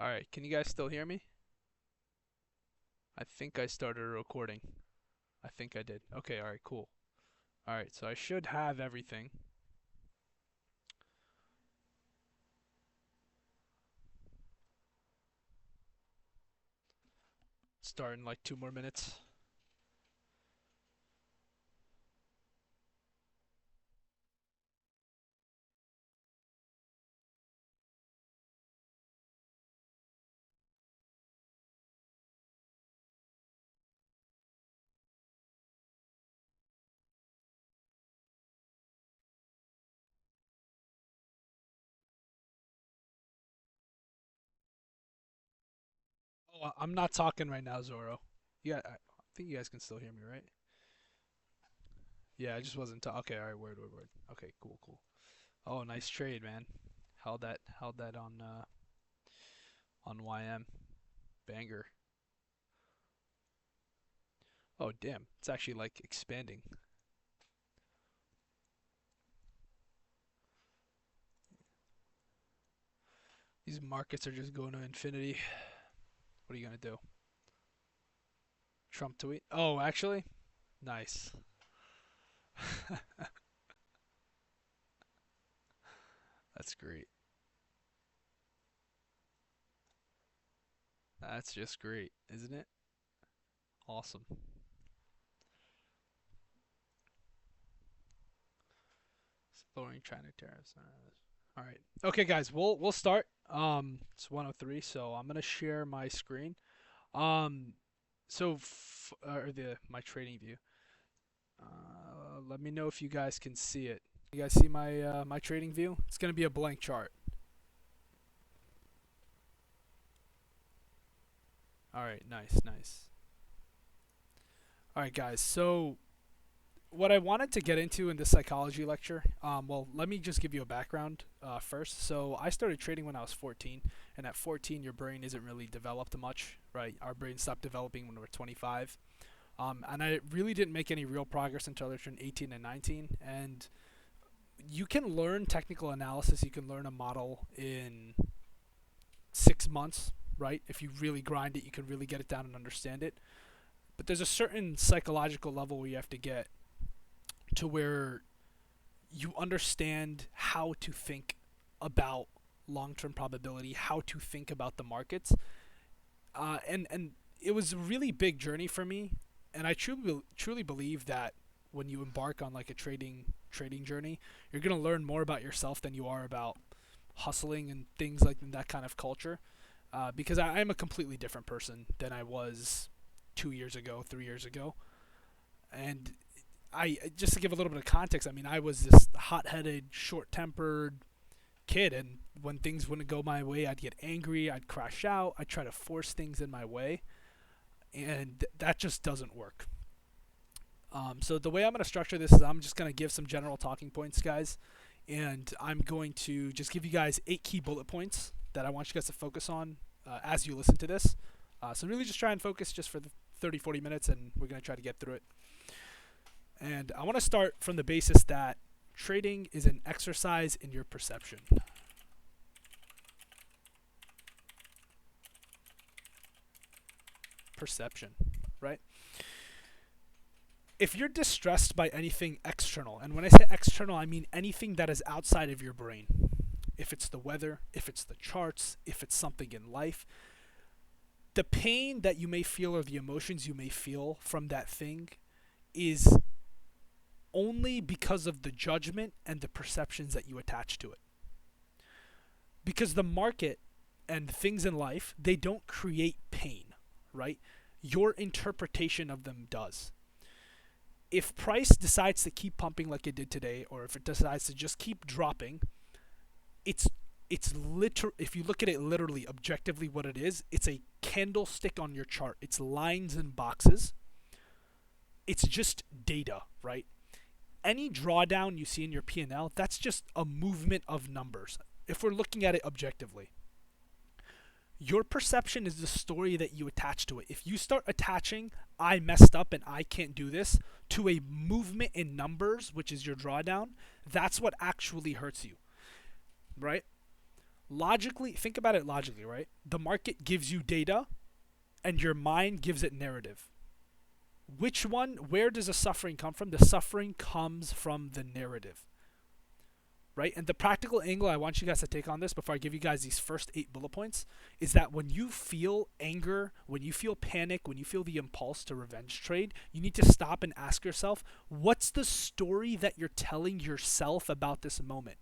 All right, can you guys still hear me? I think I started a recording. I think I did. Okay, all right, cool. All right, so I should have everything. Start in like 2 more minutes. Oh, I'm not talking right now, Zoro. Yeah, I think you guys can still hear me, right? Yeah, I just wasn't. Okay, all right, word. Okay, cool. Oh, nice trade, man. Held that on YM banger. Oh, damn, it's actually like expanding. These markets are just going to infinity. What are you gonna do? Trump tweet? Oh, actually, nice. That's great. That's just great, isn't it? Awesome. Lowering China tariffs. All right. Okay, guys. We'll start. It's 103, so I'm gonna share my screen. Um, or the my trading view. Let me know if you guys can see it. You guys see my trading view? It's gonna be a blank chart. All right. Nice. All right, guys. So what I wanted to get into in this psychology lecture, well, let me just give you a background first. So I started trading when I was 14, and at 14, your brain isn't really developed much, right? Our brain stopped developing when we were 25, and I really didn't make any real progress until I turned 18 and 19. And you can learn technical analysis, you can learn a model in 6 months, right? If you really grind it, you can really get it down and understand it. But there's a certain psychological level where you have to get to where you understand how to think about long-term probability, how to think about the markets, and it was a really big journey for me. And I truly believe that when you embark on like a trading journey, you're gonna learn more about yourself than you are about hustling and things like that kind of culture. Because I'm a completely different person than I was 2 years ago, 3 years ago, and I just to give a little bit of context. I mean, I was this hot-headed, short-tempered kid, and when things wouldn't go my way, I'd get angry, I'd crash out, I'd try to force things in my way, and that just doesn't work. So the way I'm going to structure this is I'm just going to give some general talking points, guys, and I'm going to just give you guys 8 key bullet points that I want you guys to focus on as you listen to this. So really just try and focus just for the 30, 40 minutes, and we're going to try to get through it. And I want to start from the basis that trading is an exercise in your perception. Perception, right? If you're distressed by anything external, and when I say external, I mean anything that is outside of your brain, if it's the weather, if it's the charts, if it's something in life, the pain that you may feel or the emotions you may feel from that thing is only because of the judgment and the perceptions that you attach to it. Because the market and things in life, they don't create pain, right? Your interpretation of them does. If price decides to keep pumping like it did today, or if it decides to just keep dropping, it's if you look at it literally objectively what it is, it's a candlestick on your chart. It's lines and boxes. It's just data, right? Any drawdown you see in your P&L, that's just a movement of numbers. If we're looking at it objectively, your perception is the story that you attach to it. If you start attaching I messed up and I can't do this to a movement in numbers, which is your drawdown, that's what actually hurts you, right? Logically, think about it logically, right? The market gives you data and your mind gives it narrative. Which one, where does the suffering come from? The suffering comes from the narrative, right? And the practical angle I want you guys to take on this before I give you guys these first 8 bullet points is that when you feel anger, when you feel panic, when you feel the impulse to revenge trade, you need to stop and ask yourself, what's the story that you're telling yourself about this moment?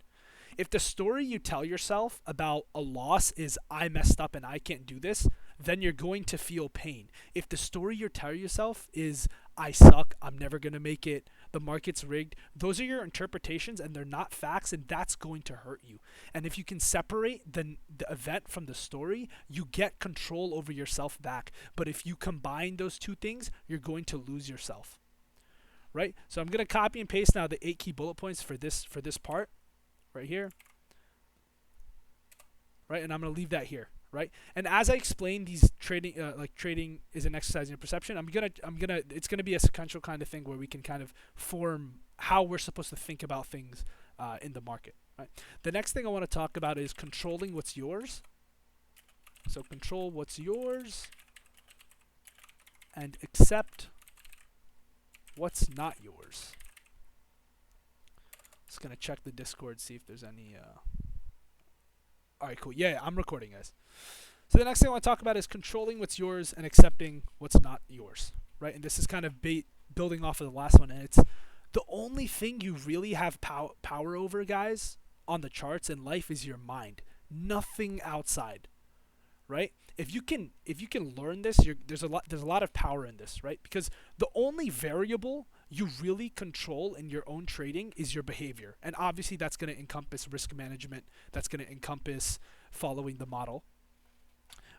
If the story you tell yourself about a loss is I messed up and I can't do this, then you're going to feel pain. If the story you're telling yourself is I suck, I'm never going to make it, the market's rigged, those are your interpretations and they're not facts, and that's going to hurt you. And if you can separate the event from the story, you get control over yourself back. But if you combine those two things, you're going to lose yourself. Right? So I'm going to copy and paste now the 8 key bullet points for this part right here. Right? And I'm going to leave that here. Right? And as I explain these trading, like trading is an exercise in your perception, it's gonna be a sequential kind of thing where we can kind of form how we're supposed to think about things in the market. Right? The next thing I want to talk about is controlling what's yours. So control what's yours and accept what's not yours. Just gonna check the Discord, see if there's any. All right, cool. Yeah, I'm recording, guys. So the next thing I want to talk about is controlling what's yours and accepting what's not yours, right? And this is kind of building off of the last one. And it's the only thing you really have power over, guys, on the charts in life is your mind. Nothing outside, right? If you can learn this, there's a lot of power in this, right? Because the only variable you really control in your own trading is your behavior. And obviously that's going to encompass risk management. That's going to encompass following the model.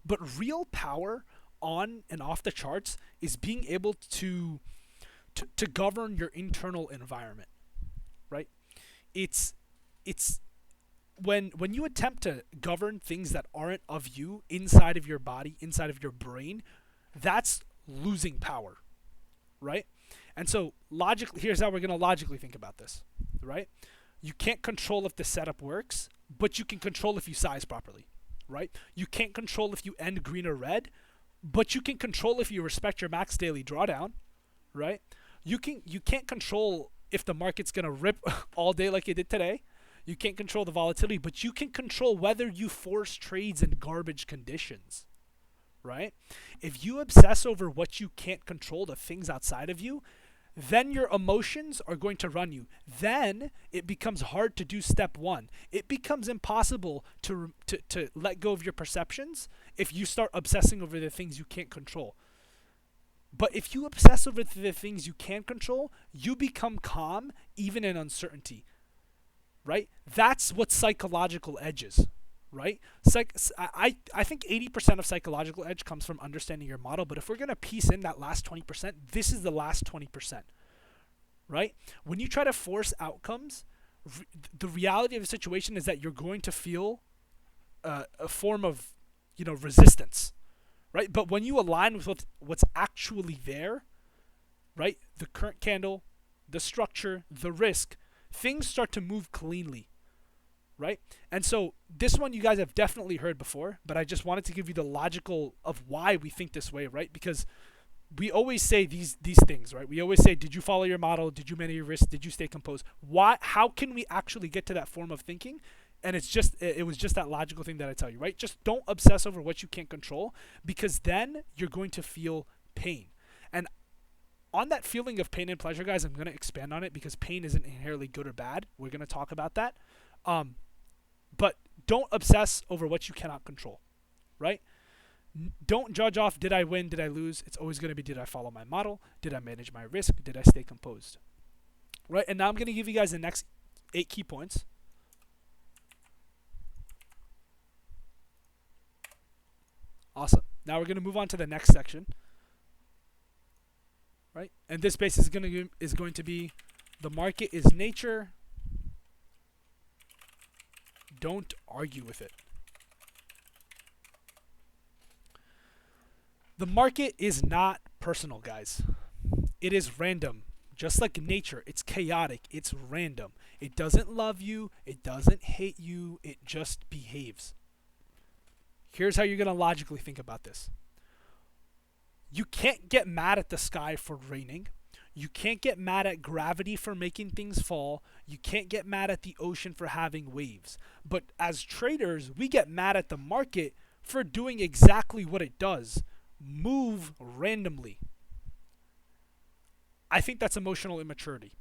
But real power on and off the charts is being able to govern your internal environment, right? It's when you attempt to govern things that aren't of you inside of your body, inside of your brain, that's losing power, right? And so logically, here's how we're going to logically think about this, right? You can't control if the setup works, but you can control if you size properly, right? You can't control if you end green or red, but you can control if you respect your max daily drawdown, right? You can't control if the market's going to rip all day like it did today. You can't control the volatility, but you can control whether you force trades in garbage conditions, right? If you obsess over what you can't control, the things outside of you, then your emotions are going to run you. Then it becomes hard to do step one. It becomes impossible to let go of your perceptions if you start obsessing over the things you can't control. But if you obsess over the things you can control, you become calm even in uncertainty, right? That's what psychological edge is, right? I think 80% of psychological edge comes from understanding your model, but if we're going to piece in that last 20%, this is the last 20%, right? When you try to force outcomes, the reality of the situation is that you're going to feel a form of, resistance, right? But when you align with what's actually there, right? The current candle, the structure, the risk, things start to move cleanly, right? And so this one you guys have definitely heard before, but I just wanted to give you the logical of why we think this way, right? Because we always say these things, right? We always say, did you follow your model? Did you manage your risk? Did you stay composed? How can we actually get to that form of thinking? And it was just that logical thing that I tell you, right? Just don't obsess over what you can't control, because then you're going to feel pain. And on that feeling of pain and pleasure, guys, I'm going to expand on it because pain isn't inherently good or bad. We're going to talk about that. But don't obsess over what you cannot control, right? Don't judge off, did I win, did I lose? It's always going to be, did I follow my model? Did I manage my risk? Did I stay composed? Right? And now I'm going to give you guys the next 8 key points. Awesome. Now we're going to move on to the next section. Right? And this base is going to be the market is nature. Don't argue with it. The market is not personal, guys. It is random. Just like nature, it's chaotic. It's random. It doesn't love you. It doesn't hate you. It just behaves. Here's how you're going to logically think about this. You can't get mad at the sky for raining. You can't get mad at gravity for making things fall. You can't get mad at the ocean for having waves. But as traders, we get mad at the market for doing exactly what it does: move randomly. I think that's emotional immaturity.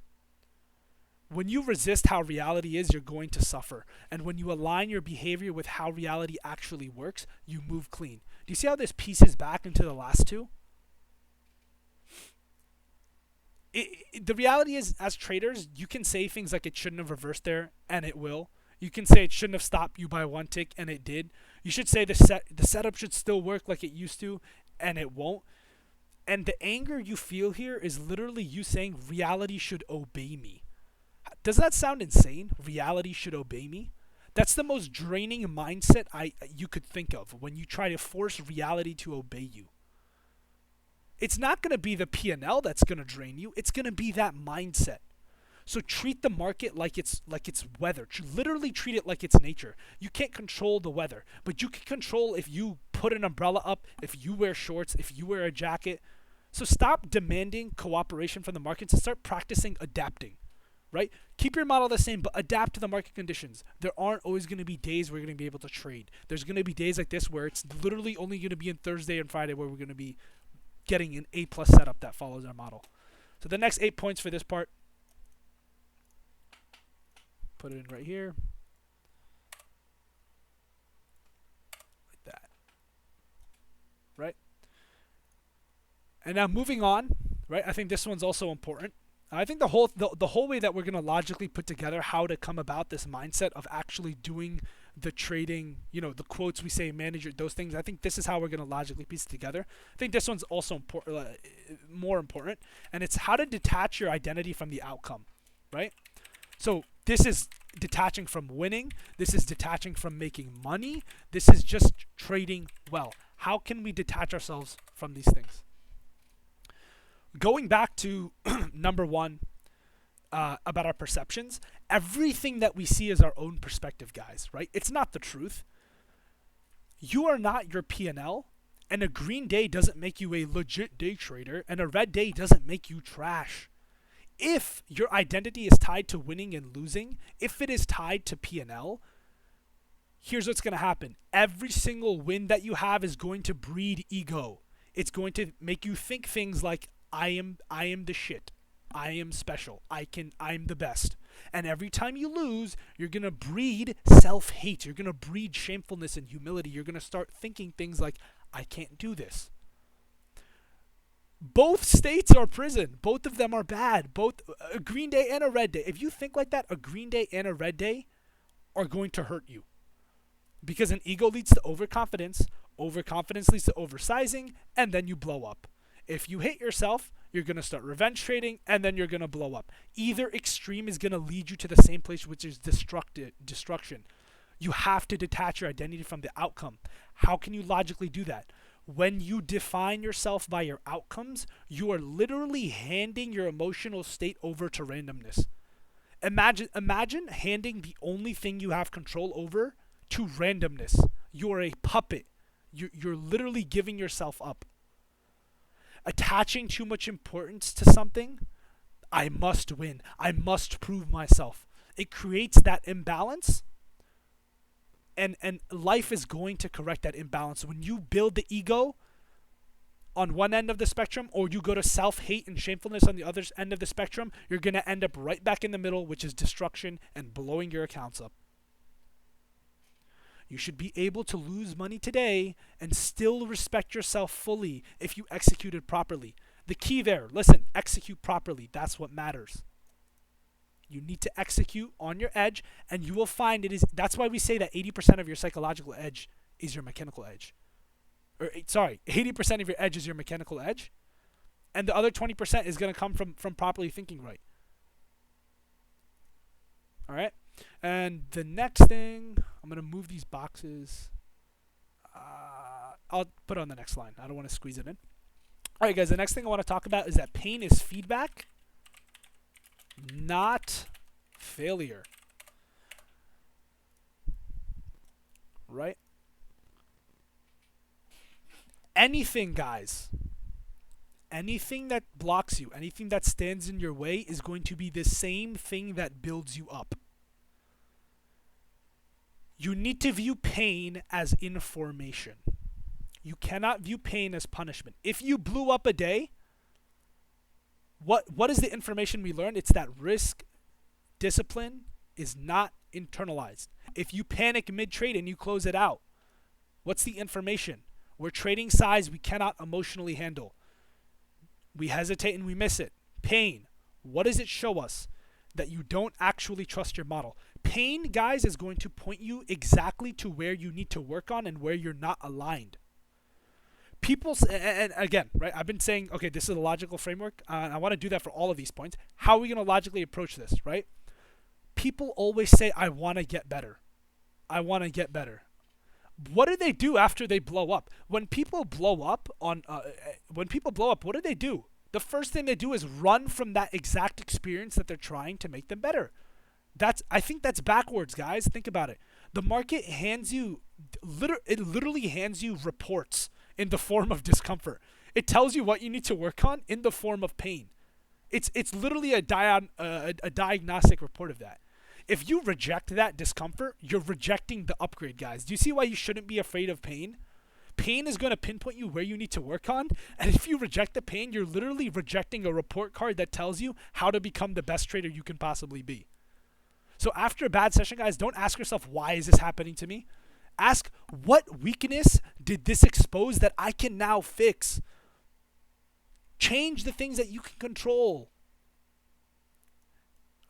When you resist how reality is, you're going to suffer. And when you align your behavior with how reality actually works, you move clean. Do you see how this pieces back into the last two? The reality is, as traders, you can say things like it shouldn't have reversed there, and it will. You can say it shouldn't have stopped you by one tick, and it did. You should say the setup should still work like it used to, and it won't. And the anger you feel here is literally you saying reality should obey me. Does that sound insane? Reality should obey me? That's the most draining mindset you could think of when you try to force reality to obey you. It's not going to be the P&L that's going to drain you. It's going to be that mindset. So treat the market like it's weather. Literally treat it like it's nature. You can't control the weather, but you can control if you put an umbrella up, if you wear shorts, if you wear a jacket. So stop demanding cooperation from the markets and start practicing adapting. Right? Keep your model the same, but adapt to the market conditions. There aren't always going to be days where you're going to be able to trade. There's going to be days like this where it's literally only going to be in Thursday and Friday where we're going to be getting an A+ setup that follows our model. So the next 8 points for this part, put it in right here. Like that. Right? And now moving on, right? I think this one's also important. I think the whole way that we're going to logically put together how to come about this mindset of actually doing the trading, the quotes we say, manager, those things, I think this is how we're going to logically piece it together. I think this one's also more important, and it's how to detach your identity from the outcome, right? So this is detaching from winning. This is detaching from making money. This is just trading well. How can we detach ourselves from these things? Going back to number one, about our perceptions, everything that we see is our own perspective, guys, right? It's not the truth. You are not your P&L, and a green day doesn't make you a legit day trader, and a red day doesn't make you trash. If your identity is tied to winning and losing, if it is tied to P&L, here's what's going to happen. Every single win that you have is going to breed ego. It's going to make you think things like, I am the shit. I am special. I'm the best. And every time you lose, you're going to breed self-hate. You're going to breed shamefulness and humility. You're going to start thinking things like, I can't do this. Both states are prison. Both of them are bad. Both a green day and a red day. If you think like that, a green day and a red day are going to hurt you. Because an ego leads to overconfidence. Overconfidence leads to oversizing, and then you blow up. If you hate yourself, you're going to start revenge trading, and then you're going to blow up. Either extreme is going to lead you to the same place, which is destruction. You have to detach your identity from the outcome. How can you logically do that? When you define yourself by your outcomes, you are literally handing your emotional state over to randomness. Imagine handing the only thing you have control over to randomness. You're a puppet. You're literally giving yourself up. Attaching too much importance to something, I must win. I must prove myself. It creates that imbalance, and life is going to correct that imbalance. When you build the ego on one end of the spectrum, or you go to self-hate and shamefulness on the other end of the spectrum, you're going to end up right back in the middle, which is destruction and blowing your accounts up. You should be able to lose money today and still respect yourself fully if you executed properly. The key there, listen, execute properly. That's what matters. You need to execute on your edge, and you will find that's why we say that 80% of your psychological edge is your mechanical edge. 80% of your edge is your mechanical edge, and the other 20% is going to come from properly thinking right. All right? And the next thing, I'm going to move these boxes. I'll put it on the next line. I don't want to squeeze it in. All right, guys, the next thing I want to talk about is that pain is feedback, not failure. Right? Anything, guys, anything that blocks you, anything that stands in your way is going to be the same thing that builds you up. You need to view pain as information. You cannot view pain as punishment. If you blew up a day, what is the information we learned? It's that risk discipline is not internalized. If you panic mid-trade and you close it out, what's the information? We're trading size we cannot emotionally handle. We hesitate and we miss it. Pain. What does it show us? That you don't actually trust your model. Pain, guys, is going to point you exactly to where you need to work on and where you're not aligned. People, and again, right, I've been saying, okay, this is a logical framework. And I want to do that for all of these points. How are we going to logically approach this, right? People always say, I want to get better. I want to get better. What do they do after they blow up? When people blow up, what do they do? The first thing they do is run from that exact experience that they're trying to make them better. I think that's backwards, guys. Think about it. The market hands you, it literally hands you reports in the form of discomfort. It tells you what you need to work on in the form of pain. It's literally a diagnostic report of that. If you reject that discomfort, you're rejecting the upgrade, guys. Do you see why you shouldn't be afraid of pain? Pain is going to pinpoint you where you need to work on. And if you reject the pain, you're literally rejecting a report card that tells you how to become the best trader you can possibly be. So after a bad session, guys, don't ask yourself, why is this happening to me? Ask, what weakness did this expose that I can now fix? Change the things that you can control.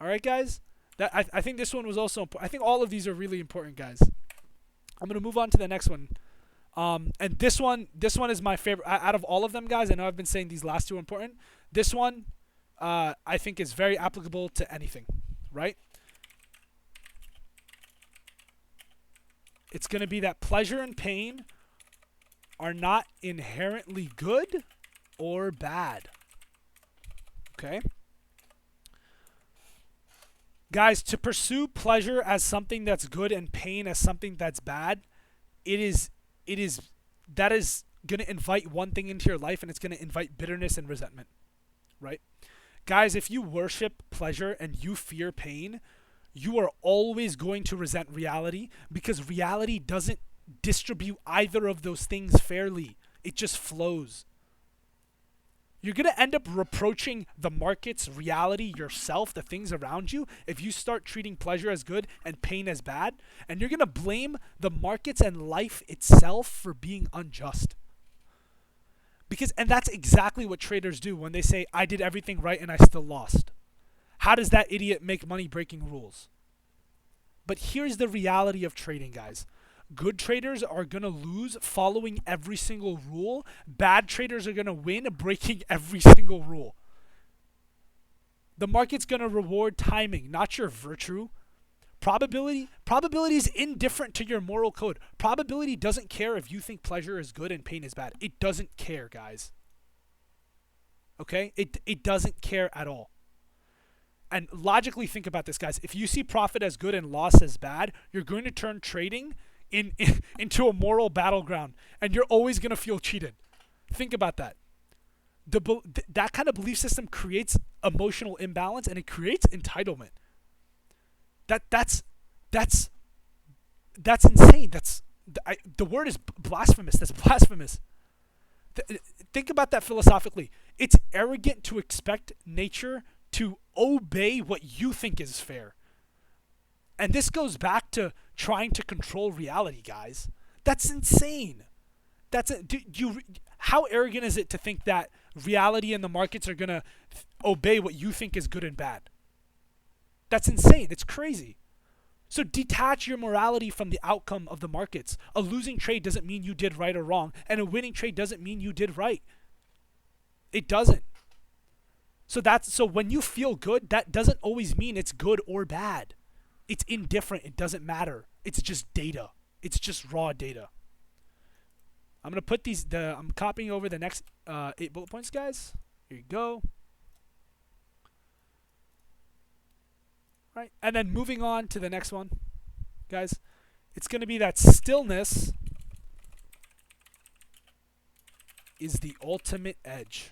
All right, guys? I think this one was also important. I think all of these are really important, guys. I'm going to move on to the next one. And this one is my favorite. Out of all of them, guys, I know I've been saying these last two are important. This one, I think is very applicable to anything, right? It's going to be that pleasure and pain are not inherently good or bad. Okay? Guys, to pursue pleasure as something that's good and pain as something that's bad, that is going to invite one thing into your life, and it's going to invite bitterness and resentment, right? Guys, if you worship pleasure and you fear pain, you are always going to resent reality, because reality doesn't distribute either of those things fairly. It just flows. You're going to end up reproaching the market's reality, yourself, the things around you, if you start treating pleasure as good and pain as bad. And you're going to blame the markets and life itself for being unjust. And that's exactly what traders do when they say, I did everything right and I still lost. How does that idiot make money breaking rules? But here's the reality of trading, guys. Good traders are going to lose following every single rule. Bad traders are going to win breaking every single rule. The market's going to reward timing, not your virtue. Probability is indifferent to your moral code. Probability doesn't care if you think pleasure is good and pain is bad. It doesn't care, guys. Okay? It doesn't care at all. And logically think about this, guys. If you see profit as good and loss as bad, you're going to turn trading into a moral battleground, and you're always going to feel cheated. Think about that. That kind of belief system creates emotional imbalance, and it creates entitlement. That's insane. The word is blasphemous. That's blasphemous. Think about that philosophically. It's arrogant to expect nature to obey what you think is fair. And this goes back to trying to control reality, guys. That's insane. How arrogant is it to think that reality and the markets are going to obey what you think is good and bad? That's insane. It's crazy. So detach your morality from the outcome of the markets. A losing trade doesn't mean you did right or wrong, and a winning trade doesn't mean you did right. It doesn't. So when you feel good, that doesn't always mean it's good or bad. It's indifferent. It doesn't matter. It's just data. It's just raw data. I'm going to put I'm copying over the next 8 bullet points, guys. Here you go. Right. And then moving on to the next one, guys. It's going to be that stillness is the ultimate edge.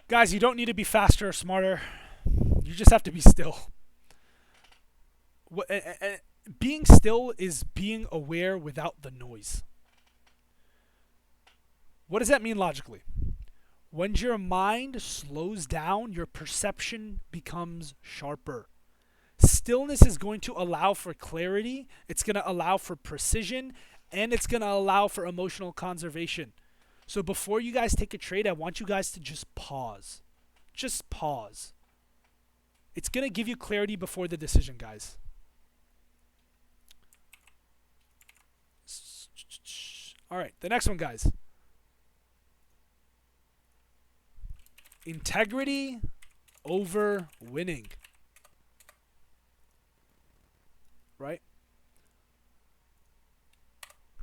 Guys, you don't need to be faster or smarter. You just have to be still. Being still is being aware without the noise. What does that mean logically? When your mind slows down, your perception becomes sharper. Stillness is going to allow for clarity, it's going to allow for precision, and it's going to allow for emotional conservation. So before you guys take a trade, I want you guys to just pause. Just pause. It's going to give you clarity before the decision, guys. All right, the next one, guys. Integrity over winning. Right?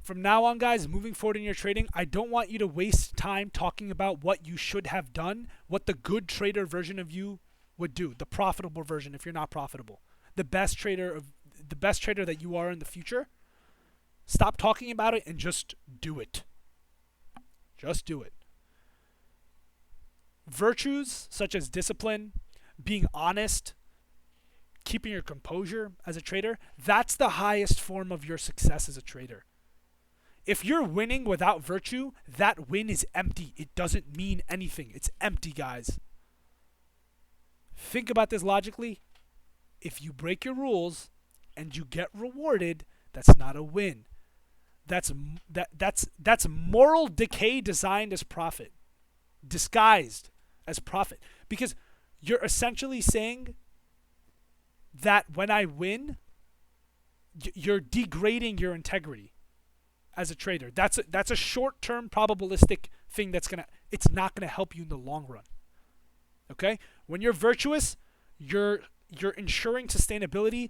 From now on, guys, moving forward in your trading, I don't want you to waste time talking about what you should have done, what the good trader version of you would do, the profitable version if you're not profitable. The best trader that you are in the future. Stop talking about it and just do it. Just do it. Virtues such as discipline, being honest, keeping your composure as a trader, that's the highest form of your success as a trader. If you're winning without virtue, that win is empty. It doesn't mean anything. It's empty, guys. Think about this logically. If you break your rules and you get rewarded, that's not a win. That's moral decay designed as profit, disguised as profit. Because you're essentially saying that when I win, you're degrading your integrity as a trader. That's a short-term probabilistic thing it's not gonna help you in the long run. Okay? When you're virtuous, you're ensuring sustainability,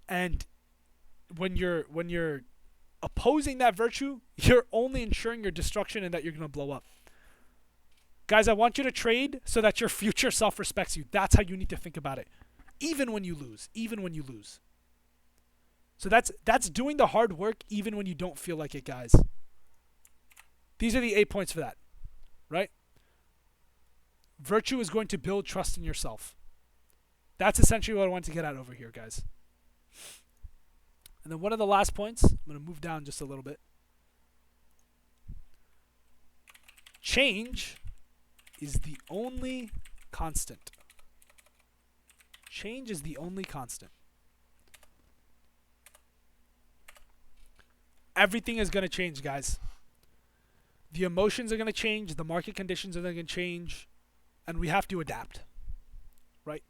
and when you're opposing that virtue, you're only ensuring your destruction and that you're gonna blow up. Guys, I want you to trade so that your future self respects you. That's how you need to think about it. Even when you lose. So that's doing the hard work even when you don't feel like it, guys. These are the 8 points for that, right? Virtue is going to build trust in yourself. That's essentially what I want to get at over here, guys. And then one of the last points, I'm going to move down just a little bit. Change is the only constant. Change is the only constant. Everything is going to change, guys. The emotions are going to change. The market conditions are going to change. And we have to adapt. Right?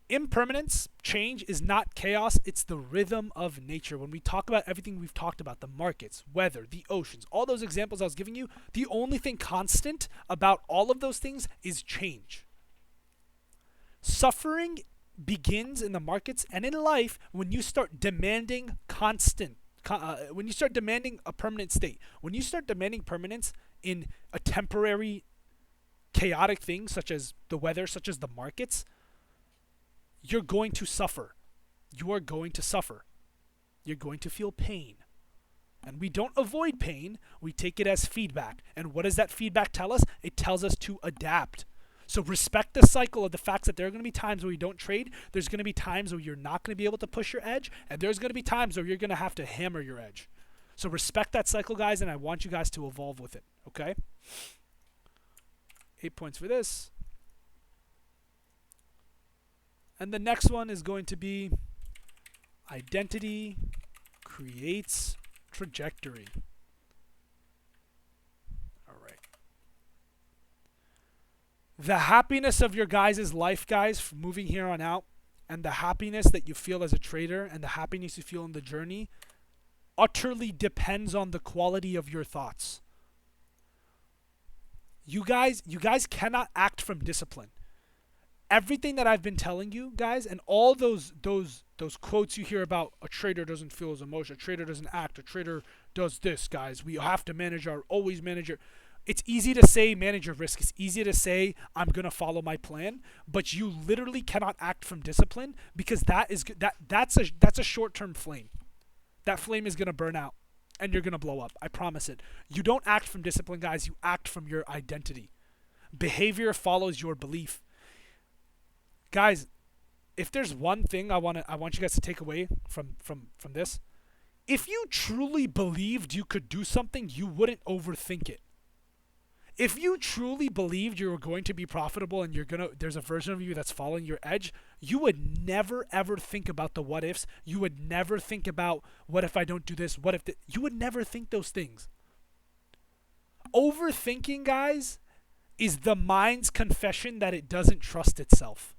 Impermanence, change, is not chaos. It's the rhythm of nature. When we talk about everything we've talked about, the markets, weather, the oceans, all those examples I was giving you, the only thing constant about all of those things is change. Suffering begins in the markets and in life when you start demanding when you start demanding a permanent state. When you start demanding permanence in a temporary, chaotic thing such as the weather, such as the markets, you're going to suffer. You are going to suffer. You're going to feel pain. And we don't avoid pain. We take it as feedback. And what does that feedback tell us? It tells us to adapt. So respect the cycle of the facts that there are going to be times where you don't trade. There's going to be times where you're not going to be able to push your edge. And there's going to be times where you're going to have to hammer your edge. So respect that cycle, guys, and I want you guys to evolve with it. Okay? 8 points for this. And the next one is going to be identity creates trajectory. All right. The happiness of your guys' life, guys, from moving here on out, and the happiness that you feel as a trader and the happiness you feel in the journey utterly depends on the quality of your thoughts. You guys cannot act from discipline. Everything that I've been telling you, guys, and all those quotes you hear about a trader doesn't feel his emotion, a trader doesn't act, a trader does this, guys. We have to always manage your. It's easy to say manage your risk. It's easy to say I'm gonna follow my plan, but you literally cannot act from discipline because that's a short-term flame. that flame is going to burn out and you're going to blow up. I promise it. You don't act from discipline, guys. You act from your identity. Behavior follows your belief. Guys, if there's one thing I want you guys to take away from this, if you truly believed you could do something, you wouldn't overthink it. If you truly believed you were going to be profitable and there's a version of you that's following your edge, you would never ever think about the what ifs. You would never think about what if I don't do this, you would never think those things. Overthinking, guys, is the mind's confession that it doesn't trust itself.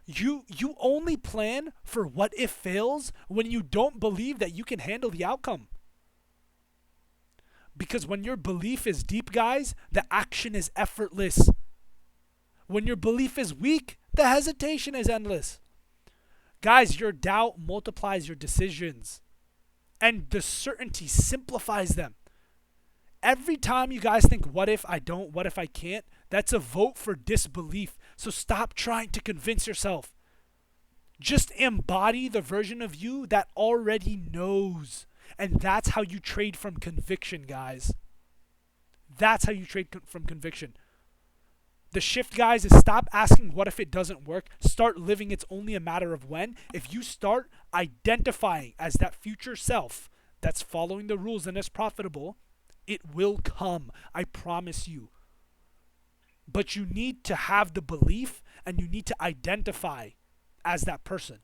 You only plan for what if fails when you don't believe that you can handle the outcome. Because when your belief is deep, guys, the action is effortless. When your belief is weak, the hesitation is endless. Guys, your doubt multiplies your decisions, and the certainty simplifies them. Every time you guys think, what if I don't, what if I can't, that's a vote for disbelief. So stop trying to convince yourself. Just embody the version of you that already knows. And that's how you trade from conviction, guys. That's how you trade from conviction. The shift, guys, is stop asking what if it doesn't work. Start living it's only a matter of when. If you start identifying as that future self that's following the rules and is profitable, it will come. I promise you. But you need to have the belief and you need to identify as that person.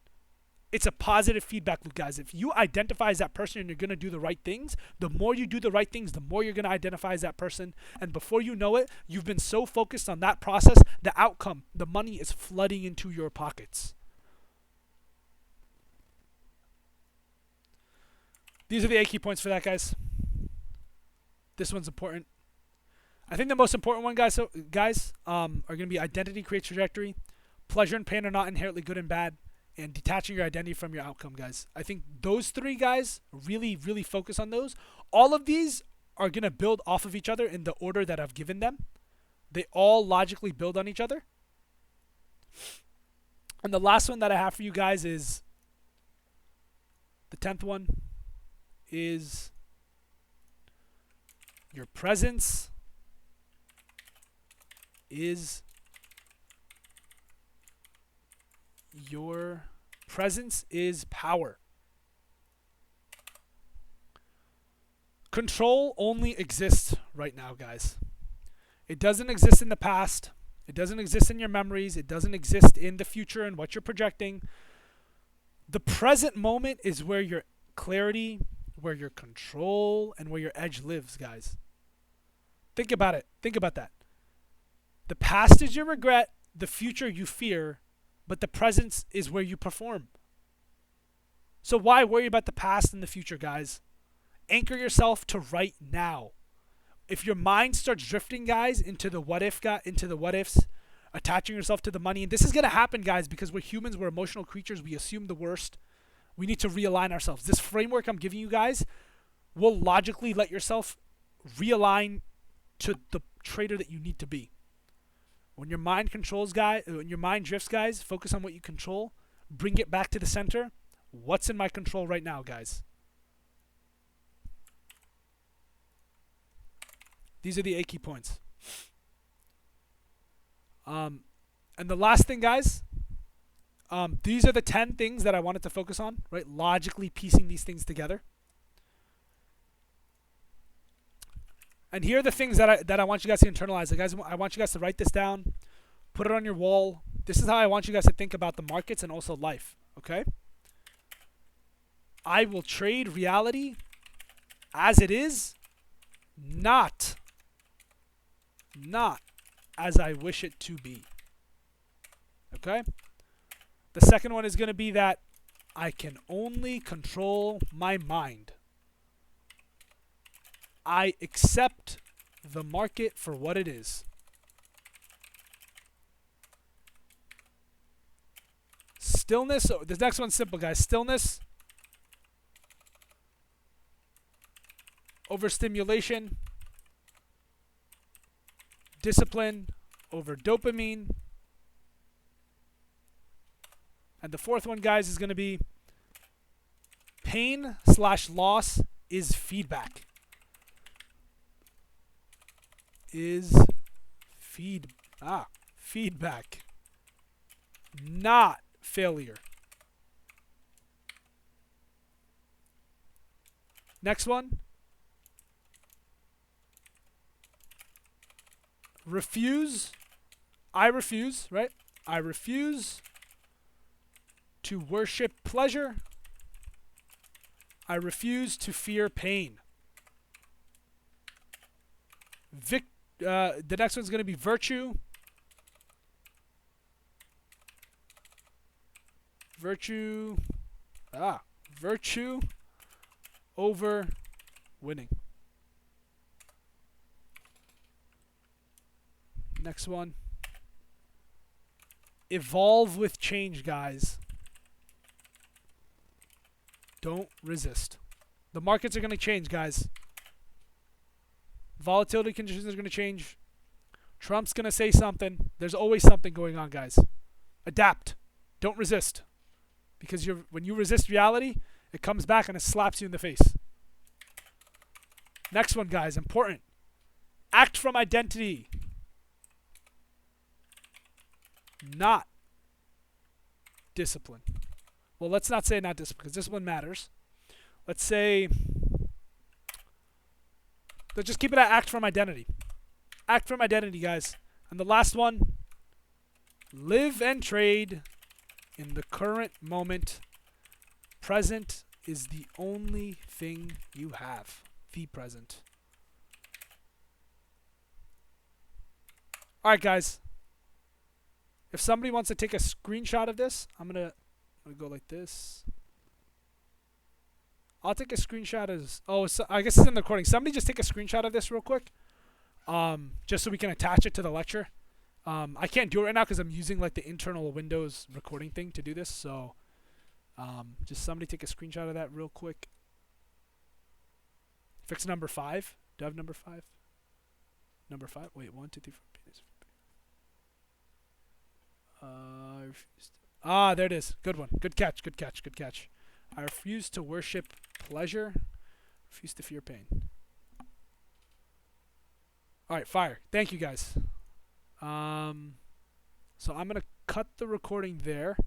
It's a positive feedback loop, guys. If you identify as that person and you're going to do the right things, the more you do the right things, the more you're going to identify as that person. And before you know it, you've been so focused on that process, the outcome, the money is flooding into your pockets. These are the 8 key points for that, guys. This one's important. I think the most important one, guys, are going to be identity creates trajectory. Pleasure and pain are not inherently good and bad. And detaching your identity from your outcome, guys. I think those 3, guys, really, really focus on those. All of these are going to build off of each other in the order that I've given them. They all logically build on each other. And the last one that I have for you guys is, the 10th one is your presence is power. Control only exists right now, guys. It doesn't exist in the past. It doesn't exist in your memories. It doesn't exist in the future and what you're projecting. The present moment is where your clarity, where your control, and where your edge lives, guys. Think about it. Think about that. The past is your regret. The future you fear. But the present is where you perform. So why worry about the past and the future, guys? Anchor yourself to right now. If your mind starts drifting, guys, into the what ifs, attaching yourself to the money, and this is going to happen, guys, because we're humans, we're emotional creatures, we assume the worst. We need to realign ourselves. This framework I'm giving you guys will logically let yourself realign to the trader that you need to be. When your mind drifts, guys, focus on what you control. Bring it back to the center. What's in my control right now, guys? These are the 8 key points. And the last thing, guys, these are the 10 things that I wanted to focus on, right? Logically piecing these things together. And here are the things that I want you guys to internalize. Like, guys, I want you guys to write this down, put it on your wall. This is how I want you guys to think about the markets and also life, okay? I will trade reality as it is, not as I wish it to be, okay? The second one is going to be that I can only control my mind. I accept the market for what it is. Stillness. Oh, this next one's simple, guys. Stillness over stimulation. Discipline over dopamine. And the fourth one, guys, is going to be pain slash loss is feedback. Is feedback, not failure. Next one. Refuse. I refuse, right? I refuse to worship pleasure. I refuse to fear pain. The next one's going to be virtue. Virtue over winning. Next one. Evolve with change, guys. Don't resist. The markets are going to change, guys. Volatility conditions are going to change. Trump's going to say something. There's always something going on, guys. Adapt. Don't resist. Because when you resist reality, it comes back and it slaps you in the face. Next one, guys. Important. Act from identity. Not discipline. Well, let's not say not discipline, because this one matters. Let's say, let's just keep it at act from identity. Act from identity, guys. And the last one, live and trade in the current moment. Present is the only thing you have. The present. All right, guys. If somebody wants to take a screenshot of this, I'm gonna go like this. I'll take a screenshot as I guess it's in the recording. Somebody just take a screenshot of this real quick, just so we can attach it to the lecture. I can't do it right now because I'm using like the internal Windows recording thing to do this. So, just somebody take a screenshot of that real quick. Fix number 5. Do I have number 5? Number 5. Wait, 1, 2, 3, 4. There it is. Good one. Good catch. Good catch. Good catch. I refuse to worship pleasure. Refuse to fear pain. All right, fire. Thank you, guys. So I'm gonna cut the recording there.